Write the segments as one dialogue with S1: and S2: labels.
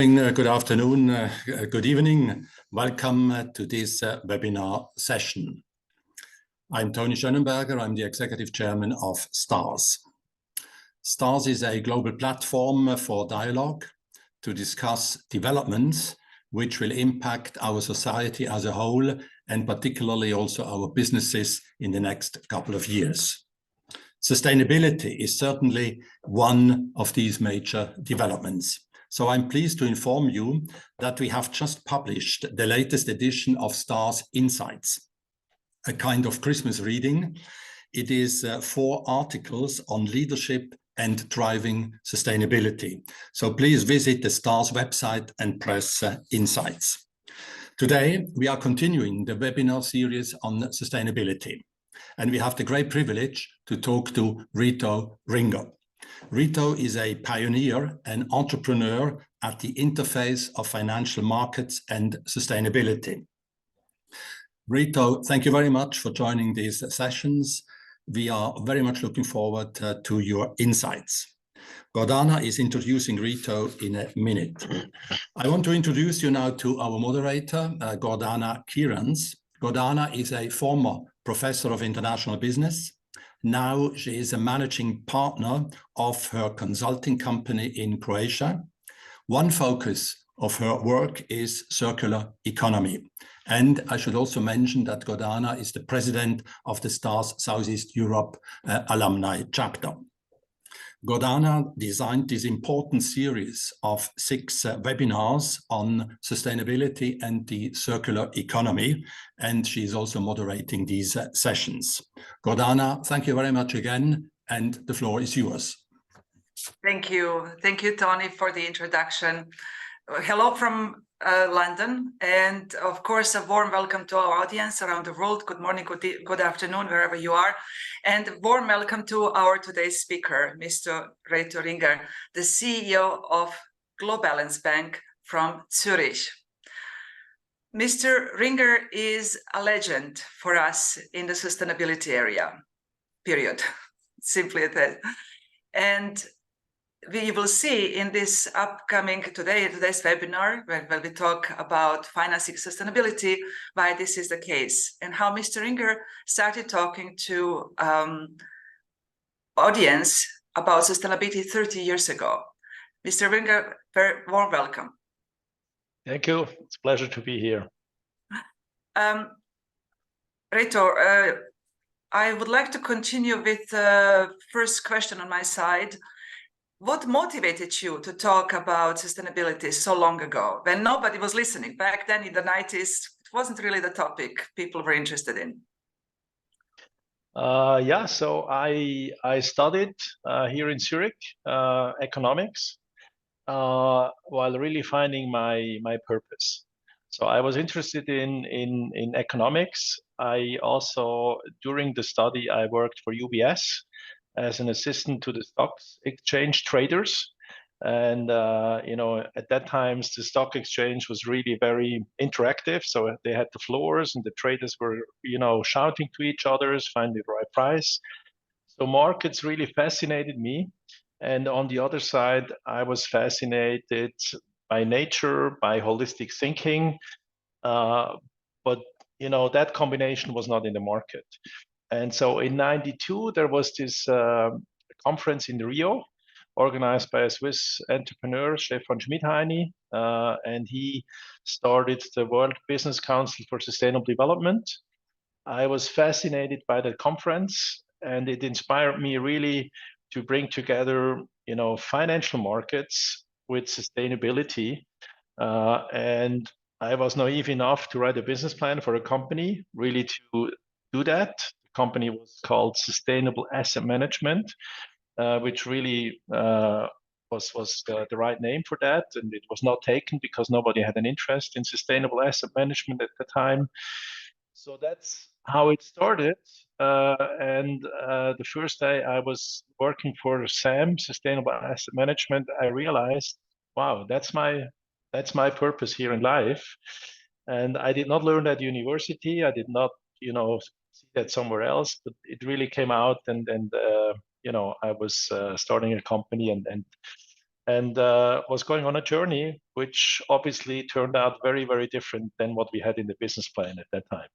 S1: Good afternoon, good evening. Welcome to this webinar session. I'm Tony Schönenberger. I'm the Executive Chairman of STARS. STARS is a global platform for dialogue to discuss developments which will impact our society as a whole, and particularly also our businesses in the next couple of years. Sustainability is certainly one of these major developments. So I'm pleased to inform you that we have just published the latest edition of STARS Insights, a kind of Christmas reading. It is 4 articles on leadership and driving sustainability. So please visit the STARS website and press Insights. Today, we are continuing the webinar series on sustainability, and we have the great privilege to talk to Reto RINGGER. Reto is a pioneer and entrepreneur at the interface of financial markets and sustainability. Reto, thank you very much for joining these sessions. We are very much looking forward to your insights. Gordana is introducing Reto in a minute. I want to introduce you now to our moderator, Gordana Kirans. Gordana is a former professor of international business. Now she is a managing partner of her consulting company in Croatia. One focus of her work is circular economy. And I should also mention that Gordana is the president of the STARS Southeast Europe alumni chapter. Gordana designed this important series of 6 webinars on sustainability and the circular economy, and she's also moderating these sessions. Gordana, thank you very much again, and the floor is yours.
S2: Thank you, Tony, for the introduction. Hello from London, and of course a warm welcome to our audience around the world. Good morning, good afternoon, wherever you are, and warm welcome to our today's speaker, Mr. Reto RINGGER, the CEO of Globalance Bank from Zurich. Mr. RINGGER is a legend for us in the sustainability area, period, simply that. And we will see in this upcoming today's webinar, when we talk about financing sustainability, why this is the case, and how Mr. RINGGER started talking to audience about sustainability 30 years ago. Mr. RINGGER, very warm welcome.
S3: Thank you. It's a pleasure to be here.
S2: Reto, I would like to continue with the first question on my side. What motivated you to talk about sustainability so long ago, when nobody was listening? Back then in the 90s, it wasn't really the topic people were interested in.
S3: So I studied here in Zurich economics while really finding my purpose. So I was interested in economics. I also, during the study, I worked for UBS as an assistant to the stock exchange traders. And, at that time, the stock exchange was really very interactive. So they had the floors and the traders were, shouting to each other, finding the right price. So markets really fascinated me. And on the other side, I was fascinated by nature, by holistic thinking. But, that combination was not in the market. And so in '92, there was this conference in Rio, organized by a Swiss entrepreneur, Stefan Schmidheiny, and he started the World Business Council for Sustainable Development. I was fascinated by the conference, and it inspired me really to bring together, financial markets with sustainability. And I was naive enough to write a business plan for a company, really to do that. Company was called Sustainable Asset Management, which really was the right name for that, and it was not taken because nobody had an interest in sustainable asset management at the time. So that's how it started. And the first day I was working for SAM, Sustainable Asset Management, I realized, wow, that's my purpose here in life. And I did not learn that at university. I did not, see that somewhere else, but it really came out, and I was starting a company, and and was going on a journey which obviously turned out very, very different than what we had in the business plan at that time.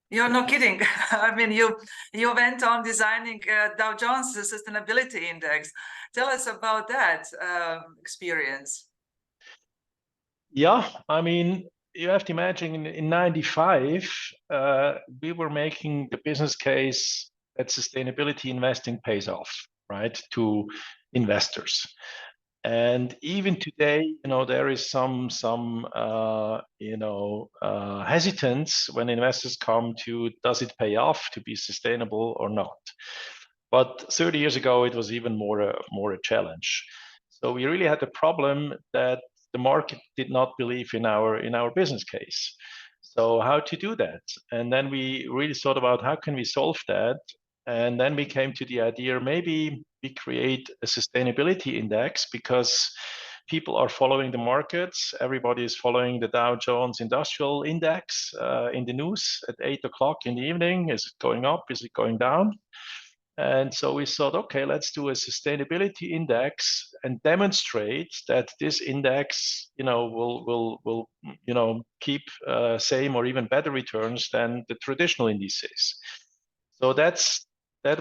S2: You're not kidding. I mean, you went on designing Dow Jones Sustainability Index. Tell us about that experience.
S3: Yeah, I mean, you have to imagine in 95, we were making the business case that sustainability investing pays off, right, to investors. And even today, you know, there is some hesitance when investors come to, does it pay off to be sustainable or not? But 30 years ago, it was even more a challenge. So we really had the problem that the market did not believe in our business case. So how to do that? And then we really thought about how can we solve that? And then we came to the idea, maybe we create a sustainability index because people are following the markets. Everybody is following the Dow Jones Industrial Index in the news at 8 o'clock in the evening. Is it going up? Is it going down? And so we thought, okay, let's do a sustainability index and demonstrate that this index, you know, will you know, keep same or even better returns than the traditional indices. So that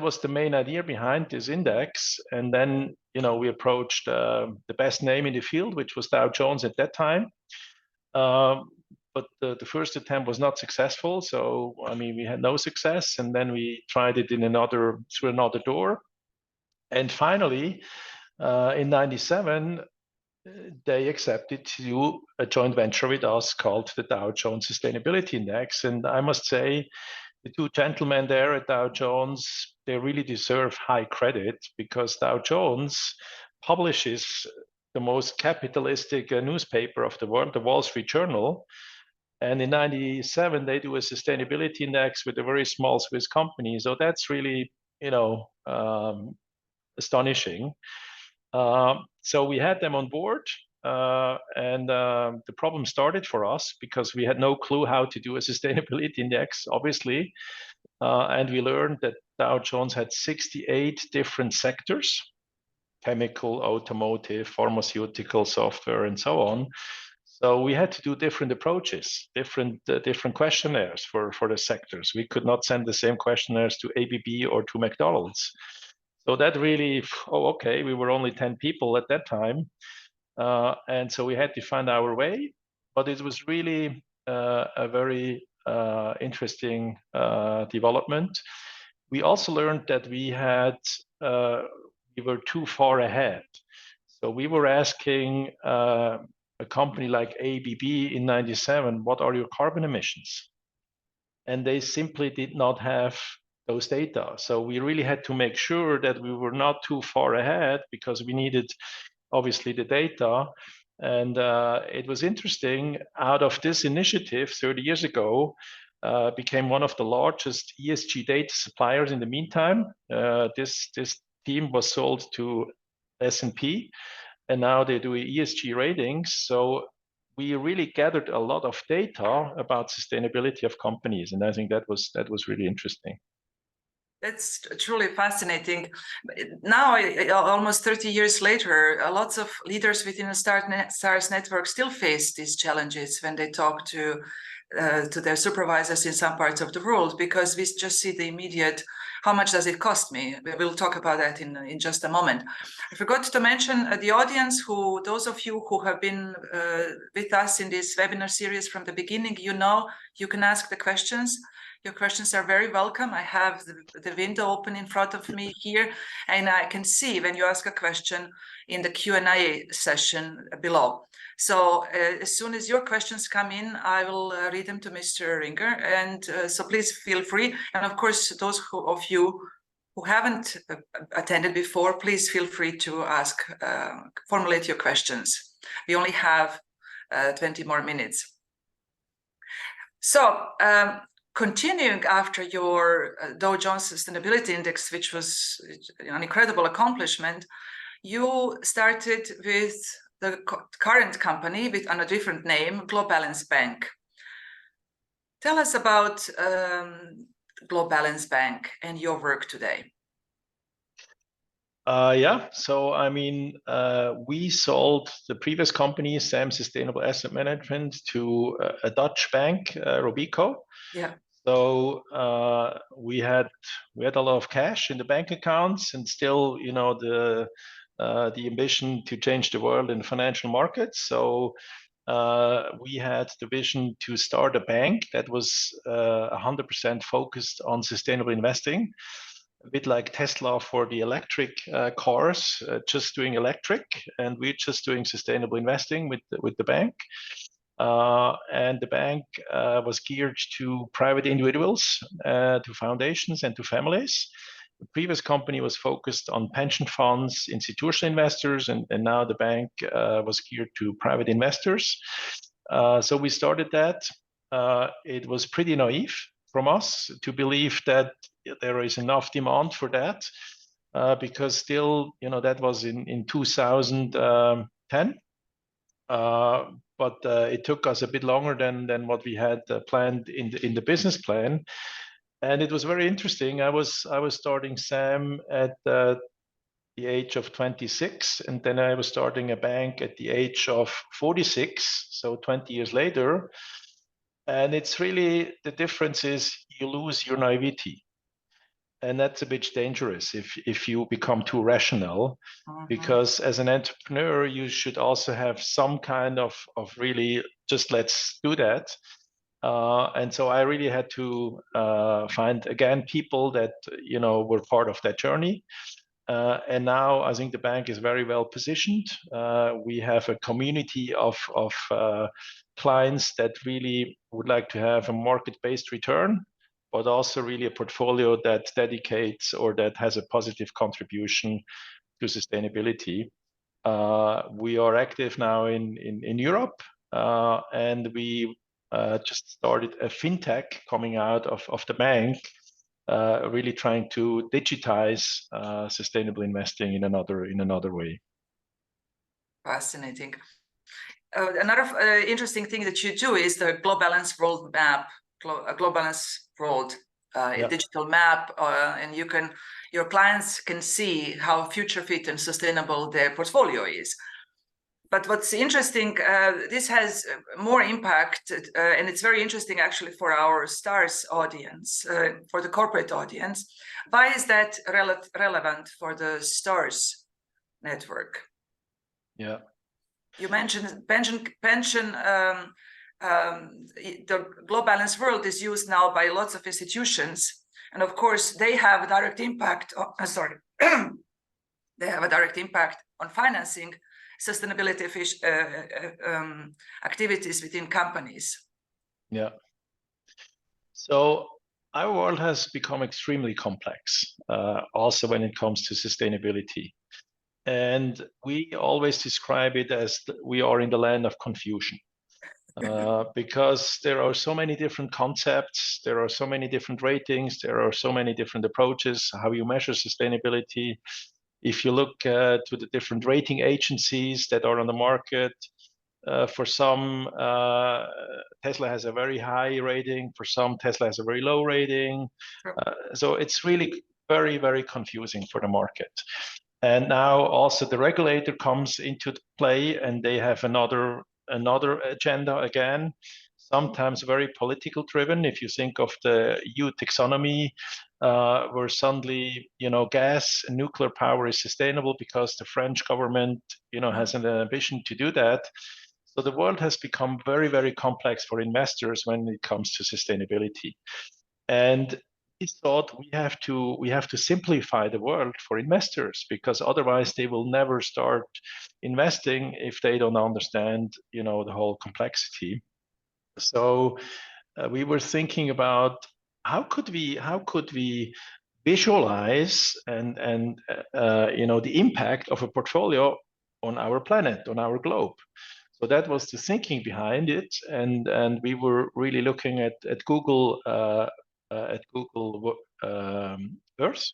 S3: was the main idea behind this index. And then, you know, we approached the best name in the field, which was Dow Jones at that time. But the first attempt was not successful. So, I mean, we had no success. And then we tried it through another door. And finally, in 97, they accepted to do a joint venture with us called the Dow Jones Sustainability Index. And I must say, the two gentlemen there at Dow Jones, they really deserve high credit because Dow Jones publishes the most capitalistic newspaper of the world, the Wall Street Journal. And in 97, they do a sustainability index with a very small Swiss company. So that's really, you know, astonishing. So we had them on board. And the problem started for us because we had no clue how to do a sustainability index, obviously. And we learned that Dow Jones had 68 different sectors: chemical, automotive, pharmaceutical, software, and so on. So we had to do different approaches, different questionnaires for the sectors. We could not send the same questionnaires to ABB or to McDonald's. So that really, okay, we were only 10 people at that time. And so we had to find our way, but it was really a very interesting development. We also learned that we were too far ahead. So we were asking a company like ABB in 97, what are your carbon emissions? And they simply did not have those data. So we really had to make sure that we were not too far ahead because we needed obviously the data. And it was interesting, out of this initiative 30 years ago, became one of the largest ESG data suppliers in the meantime. This team was sold to S&P, and now they do ESG ratings. So we really gathered a lot of data about sustainability of companies, and I think that was really interesting.
S2: That's truly fascinating. Now, almost 30 years later, lots of leaders within the STARS network still face these challenges when they talk to their supervisors in some parts of the world, because we just see the immediate, how much does it cost me? We'll talk about that in just a moment. I forgot to mention the audience, those of you who have been with us in this webinar series from the beginning, you know, you can ask the questions. Your questions are very welcome. I have the window open in front of me here, and I can see when you ask a question in the Q&A session below. So as soon as your questions come in, I will read them to Mr. Ringer. And so please feel free. And of course, those of you who haven't attended before, please feel free to formulate your questions. We only have 20 more minutes. So, continuing after your Dow Jones Sustainability Index, which was an incredible accomplishment, you started with the current company under a different name, Globalance Bank. Tell us about Globalance Bank and your work today.
S3: Yeah, so I mean, we sold the previous company, Sam Sustainable Asset Management, to a Dutch bank, Robeco.
S2: Yeah.
S3: So we had a lot of cash in the bank accounts, and still, you know, the ambition to change the world in the financial markets. So we had the vision to start a bank that was 100% focused on sustainable investing, a bit like Tesla for the electric cars, just doing electric, and we're just doing sustainable investing with the bank. And the bank was geared to private individuals, to foundations, and to families. The previous company was focused on pension funds, institutional investors, and now the bank was geared to private investors. So we started that. It was pretty naive from us to believe that there is enough demand for that, because still, you know, that was in 2010. But it took us a bit longer than what we had planned in the business plan, and it was very interesting. I was starting Sam at the age of 26, and then I was starting a bank at the age of 46, so 20 years later. And it's really, the difference is you lose your naivety, and that's a bit dangerous if you become too rational. Because as an entrepreneur, you should also have some kind of really just let's do that. And so I really had to find again people that, you know, were part of that journey. And now I think the bank is very well positioned. We have a community of clients that really would like to have a market-based return, but also really a portfolio that dedicates or that has a positive contribution to sustainability. We are active now in Europe, and we just started a fintech coming out of the bank, really trying to digitize sustainable investing in another way.
S2: Fascinating. Another interesting thing that you do is the Globalance World Map, Globalance World, a digital map, and your clients can see how future fit and sustainable their portfolio is. But what's interesting, this has more impact, and it's very interesting actually for our STARS audience, for the corporate audience. Why is that relevant for the STARS network?
S3: Yeah.
S2: You mentioned pension. The Globalance World is used now by lots of institutions, and of course they have a direct impact. They have a direct impact on financing sustainability activities within companies.
S3: Yeah. So our world has become extremely complex, also when it comes to sustainability. And we always describe it as we are in the land of confusion, because there are so many different concepts, there are so many different ratings, there are so many different approaches, how you measure sustainability. If you look to the different rating agencies that are on the market, for some, Tesla has a very high rating, for some, Tesla has a very low rating. So it's really very, very confusing for the market. And now also the regulator comes into play, and they have another agenda again, sometimes very political driven. If you think of the EU taxonomy, where suddenly, you know, gas and nuclear power is sustainable because the French government, you know, has an ambition to do that. So the world has become very, very complex for investors when it comes to sustainability. And we thought we have to simplify the world for investors, because otherwise they will never start investing if they don't understand, you know, the whole complexity. So we were thinking about how could we visualize and you know, the impact of a portfolio on our planet, on our globe. So that was the thinking behind it, and we were really looking at Google Earth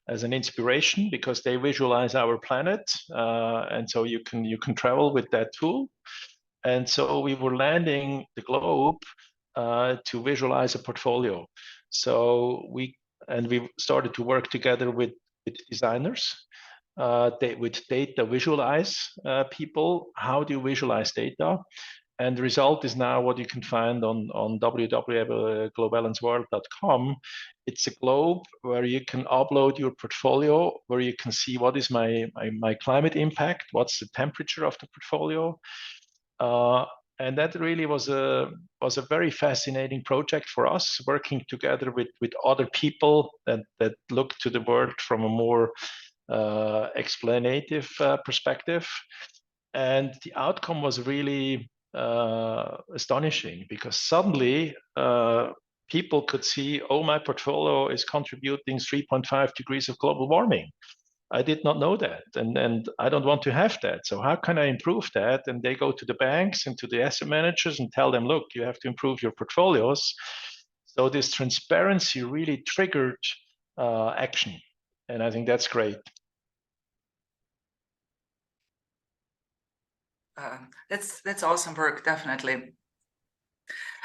S3: as an inspiration, because they visualize our planet, and so you can travel with that tool. And so we were landing the globe to visualize a portfolio. So we started to work together with designers. with data visualize people. How do you visualize data? And the result is now what you can find on www.globalanceworld.com. It's a globe where you can upload your portfolio, where you can see what is my climate impact, what's the temperature of the portfolio. And that really was a very fascinating project for us, working together with other people that look to the world from a more explanative perspective. And the outcome was really astonishing, because suddenly people could see, oh, my portfolio is contributing 3.5 degrees of global warming. I did not know that, and I don't want to have that. So how can I improve that? And they go to the banks and to the asset managers and tell them, look, you have to improve your portfolios. So this transparency really triggered action, and I think that's great.
S2: That's awesome work, definitely.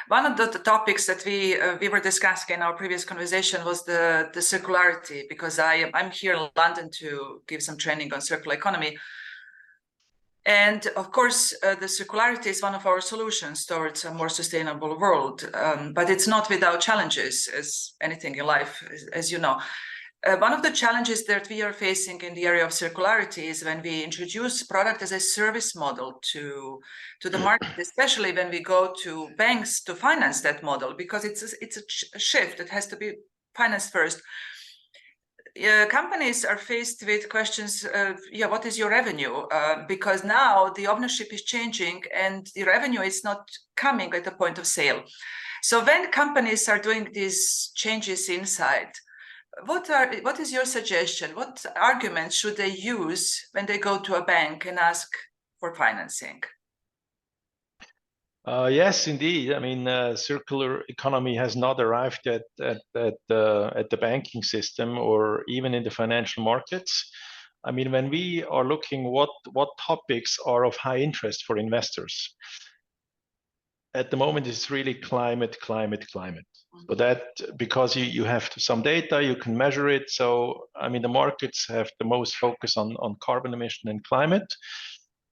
S2: One of the topics that we were discussing in our previous conversation was the circularity, because I'm here in London to give some training on circular economy. And of course, the circularity is one of our solutions towards a more sustainable world, but it's not without challenges, as anything in life, as you know. One of the challenges that we are facing in the area of circularity is when we introduce product as a service model to the market, especially when we go to banks to finance that model, because it's a shift that has to be financed first. Companies are faced with questions of, what is your revenue? Because now the ownership is changing and the revenue is not coming at the point of sale. So when companies are doing these changes inside, what is your suggestion? What arguments should they use when they go to a bank and ask for financing?
S3: Yes, indeed. I mean, circular economy has not arrived at the banking system or even in the financial markets. I mean, when we are looking what topics are of high interest for investors, at the moment it's really climate. So that, because you have some data, you can measure it. So I mean, the markets have the most focus on carbon emission and climate.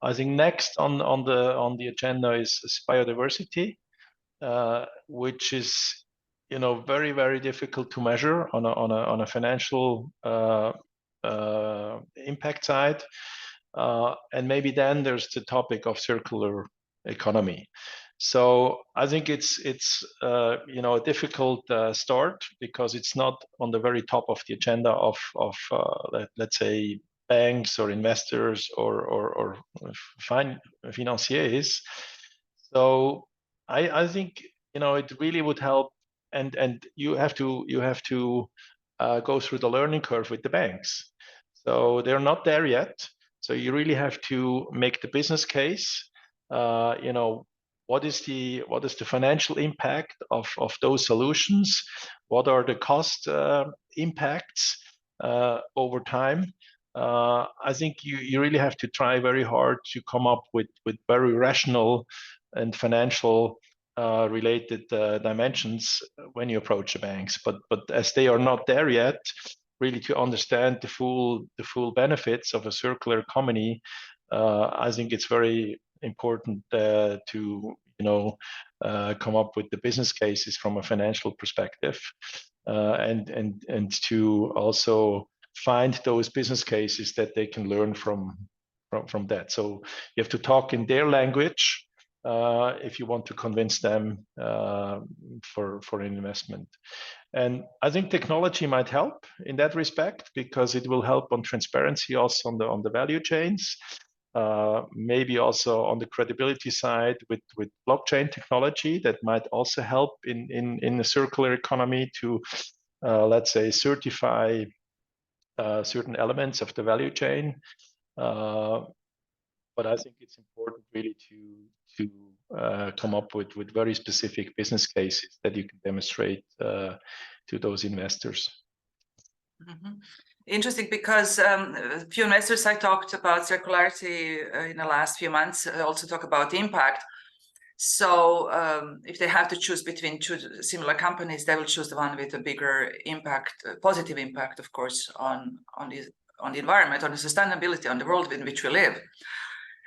S3: I think next on the agenda is biodiversity, which is very, very difficult to measure on a financial impact side, and maybe then there's the topic of circular economy. So I think it's a difficult start, because it's not on the very top of the agenda of let's say banks or investors or financiers. So I think it really would help, and you have to go through the learning curve with the banks. So they're not there yet. So you really have to make the business case. What is the financial impact of those solutions? What are the cost impacts over time? I think you really have to try very hard to come up with very rational and financial related dimensions when you approach the banks. But as they are not there yet, really to understand the full benefits of a circular economy, I think it's very important to come up with the business cases from a financial perspective, and to also find those business cases that they can learn from that. So you have to talk in their language if you want to convince them for an investment. And I think technology might help in that respect, because it will help on transparency also on the value chains. Maybe also on the credibility side with blockchain technology that might also help in the circular economy to let's say certify certain elements of the value chain. But I think it's important really to come up with very specific business cases that you can demonstrate to those investors.
S2: Mm-hmm. Interesting, because a few investors I talked about circularity in the last few months also talk about impact. So if they have to choose between two similar companies, they will choose the one with a bigger impact, positive impact, of course, on on the environment, on the sustainability, on the world in which we live.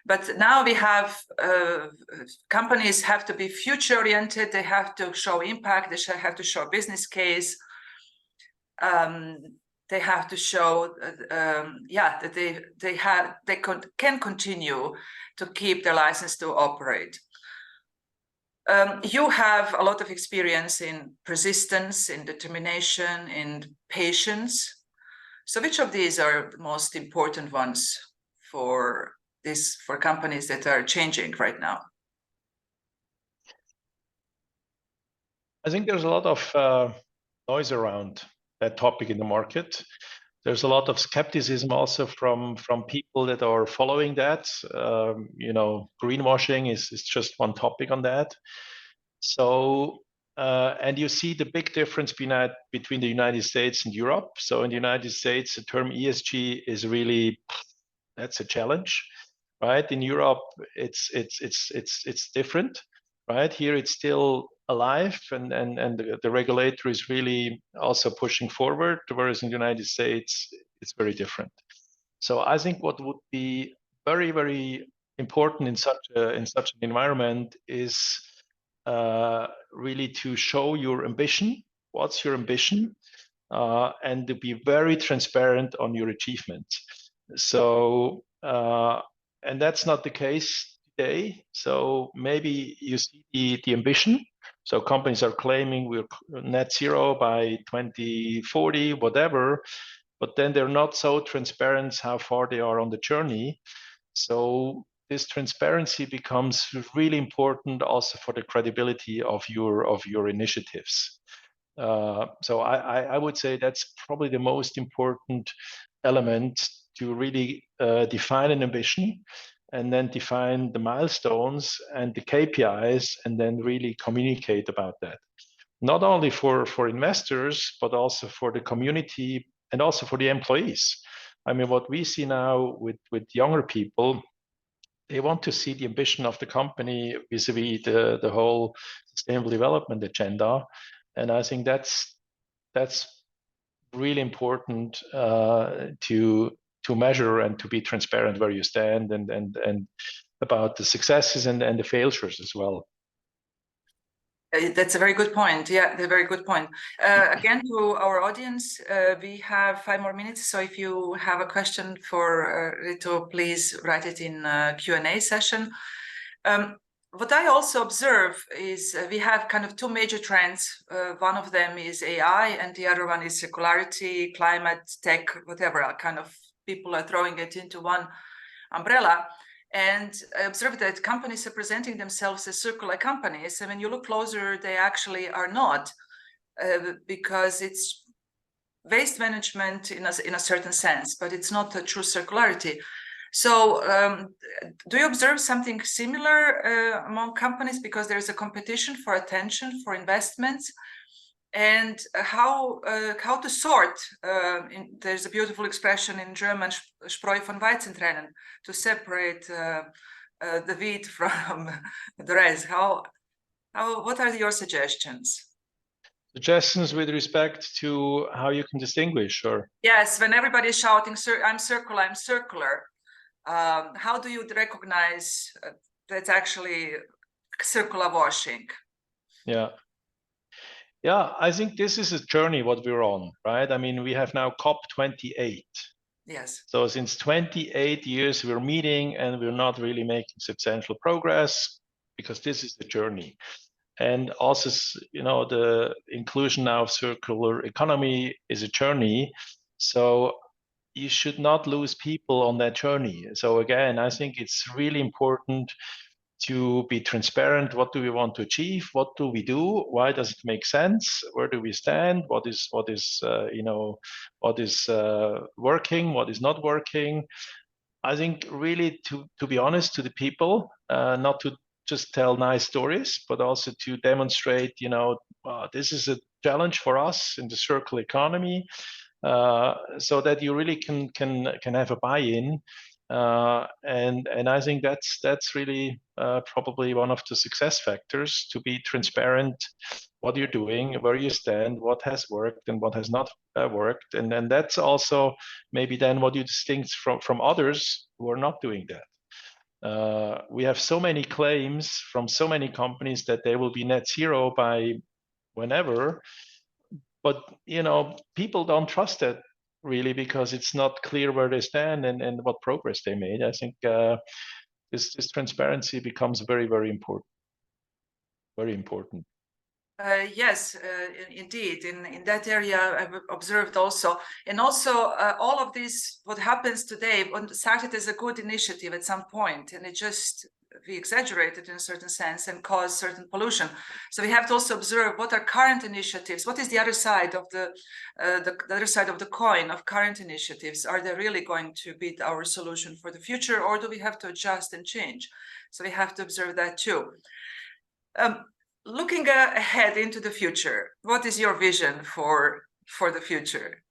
S2: But now we have companies have to be future oriented. They have to show impact. They have to show business case. They have to show, that they can continue to keep their license to operate. You have a lot of experience in persistence, in determination, in patience. So which of these are the most important ones for companies that are changing right now?
S3: I think there's a lot of noise around that topic in the market. There's a lot of skepticism also from people that are following that. Greenwashing is just one topic on that. So, and you see the big difference between the United States and Europe. So in the United States, the term ESG is really, that's a challenge, right? In Europe, it's different, right? Here it's still alive, and the regulator is really also pushing forward, whereas in the United States it's very different. So I think what would be very, very important in such an environment is really to show your ambition. What's your ambition? And to be very transparent on your achievements. So and that's not the case today. So maybe you see the ambition. So companies are claiming we're net zero by 2040, whatever, but then they're not so transparent how far they are on the journey. So this transparency becomes really important also for the credibility of your initiatives. So I would say that's probably the most important element to really define an ambition, and then define the milestones and the KPIs, and then really communicate about that. Not only for investors, but also for the community and also for the employees. I mean, what we see now with younger people, they want to see the ambition of the company vis-a-vis the whole sustainable development agenda. And I think that's really important to measure and to be transparent where you stand, and about the successes and the failures as well.
S2: That's a very good point. Yeah, a very good point. Again, to our audience, we have 5 more minutes. So if you have a question for Reto, please write it in Q&A session. What I also observe is we have kind of 2 major trends. One of them is AI, and the other one is circularity, climate, tech, whatever. Kind of people are throwing it into one umbrella. And I observed that companies are presenting themselves as circular companies. And when you look closer, they actually are not, because it's waste management in a certain sense, but it's not a true circularity. So do you observe something similar among companies, because there's a competition for attention, for investments? And how to sort, there's a beautiful expression in German, Spreu von Weizen trennen, to separate the wheat from the rest. What are your suggestions?
S3: Suggestions with respect to how you can distinguish, or?
S2: Yes, when everybody's shouting, I'm circular, I'm circular, how do you recognize that's actually circular washing?
S3: Yeah, I think this is a journey what we're on, right? I mean, we have now COP28.
S2: Yes.
S3: So since 28 years, we're meeting and we're not really making substantial progress, because this is the journey. And also, the inclusion now of circular economy is a journey. So you should not lose people on that journey. So again, I think it's really important to be transparent. What do we want to achieve? What do we do? Why does it make sense? Where do we stand? What is working? What is not working? I think really to be honest to the people, not to just tell nice stories, but also to demonstrate, this is a challenge for us in the circular economy, so that you really can have a buy-in. And I think that's really probably one of the success factors, to be transparent, what you're doing, where you stand, what has worked and what has not worked, and then that's also maybe then what you distinct from others who are not doing that. We have so many claims from so many companies that they will be net zero by whenever, but people don't trust it really, because it's not clear where they stand and what progress they made. I think this transparency becomes very, very important. Very important.
S2: Yes, indeed. In that area, I've observed also, and also all of this, what happens today, started as a good initiative at some point, and it just we exaggerated in a certain sense and caused certain pollution. So we have to also observe what are current initiatives. What is the other side of the other side of the coin of current initiatives? Are they really going to be our solution for the future, or do we have to adjust and change? So we have to observe that too. Looking ahead into the future, what is your vision for the future?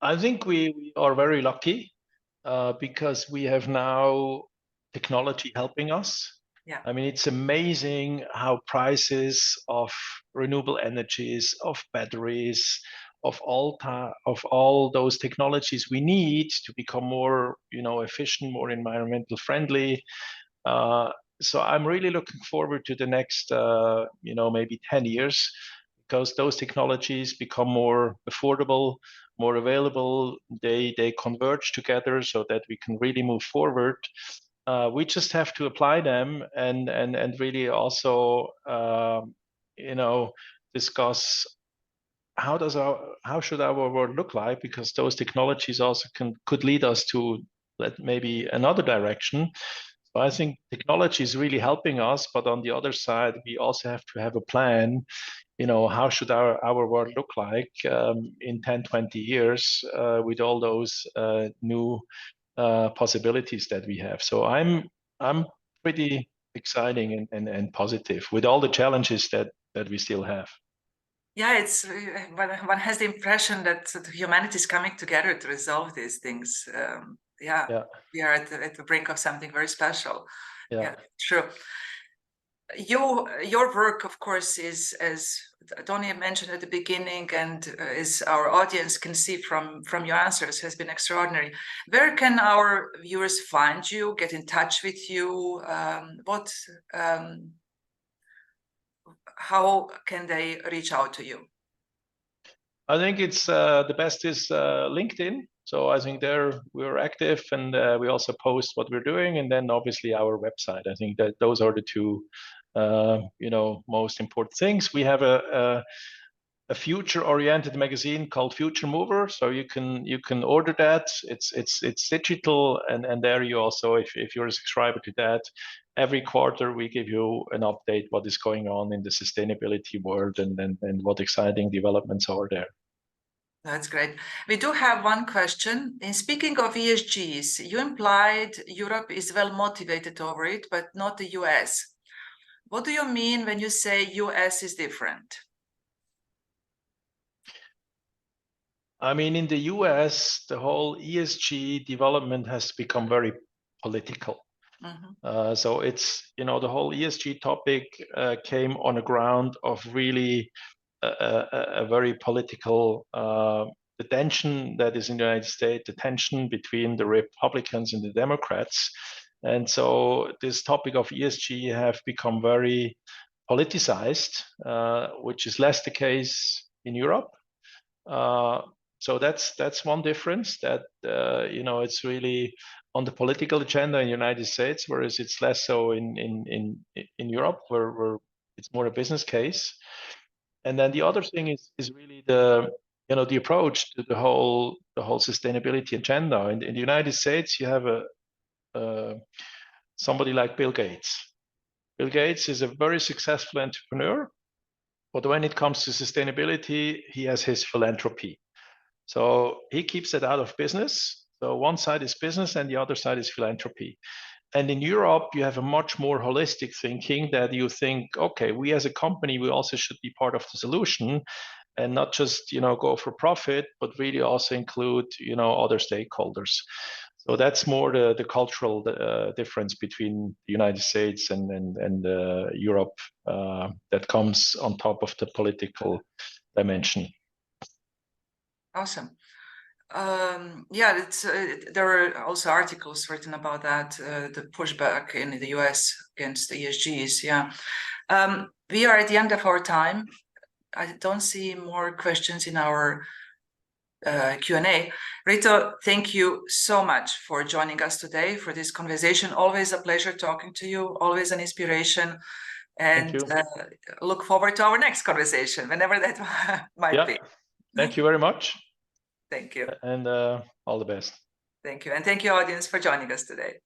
S3: I think we are very lucky because we have now technology helping us.
S2: Yeah.
S3: I mean, it's amazing how prices of renewable energies, of batteries, of all those technologies we need to become more, efficient, more environmental friendly. So I'm really looking forward to the next, maybe 10 years, because those technologies become more affordable, more available. They converge together so that we can really move forward. We just have to apply them and really also, discuss how should our world look like, because those technologies also could lead us to maybe another direction. So I think technology is really helping us, but on the other side, we also have to have a plan. How should our world look like in 10, 20 years with all those new possibilities that we have. So I'm pretty exciting and positive with all the challenges that we still have.
S2: Yeah, it's one has the impression that humanity is coming together to resolve these things. Yeah, we are at the brink of something very special. Yeah, true. Your work, of course, is, as Tony mentioned at the beginning, and as our audience can see from your answers, has been extraordinary. Where can our viewers find you, get in touch with you? How can they reach out to you?
S3: I think it's the best is LinkedIn. So I think there we're active, and we also post what we're doing, and then obviously our website. I think that those are the two most important things. We have a future-oriented magazine called Future Mover, so you can order that. It's digital, and there you also, if you're a subscriber to that, every quarter we give you an update what is going on in the sustainability world and what exciting developments are there.
S2: That's great. We do have one question. In speaking of ESGs, you implied Europe is well motivated over it, but not the US. What do you mean when you say US is different?
S3: I mean, in the US, the whole ESG development has become very political. Mm-hmm. So it's, the whole ESG topic came on the ground of really a very political, the tension that is in the United States, the tension between the Republicans and the Democrats. And so this topic of ESG have become very politicized, which is less the case in Europe. So that's one difference, that it's really on the political agenda in the United States, whereas it's less so in Europe, where it's more a business case. And then the other thing is really the approach to the whole sustainability agenda. In the United States, you have somebody like Bill Gates. Bill Gates is a very successful entrepreneur, but when it comes to sustainability, he has his philanthropy. So he keeps it out of business. So one side is business and the other side is philanthropy. And in Europe, you have a much more holistic thinking, that you think, okay, we as a company, we also should be part of the solution. and not just, you know, go for profit, but really also include, you know, other stakeholders. So that's more the cultural difference between the United States and Europe that comes on top of the political dimension.
S2: Awesome. Yeah, it's there are also articles written about that, the pushback in the US against the ESGs. Yeah, we are at the end of our time. I don't see more questions in our Q&A. Reto, thank you so much for joining us today for this conversation. Always a pleasure talking to you, always an inspiration, and look forward to our next conversation, whenever that might be.
S3: Thank you very much.
S2: Thank you.
S3: And all the best.
S2: Thank you. And thank you, audience, for joining us today.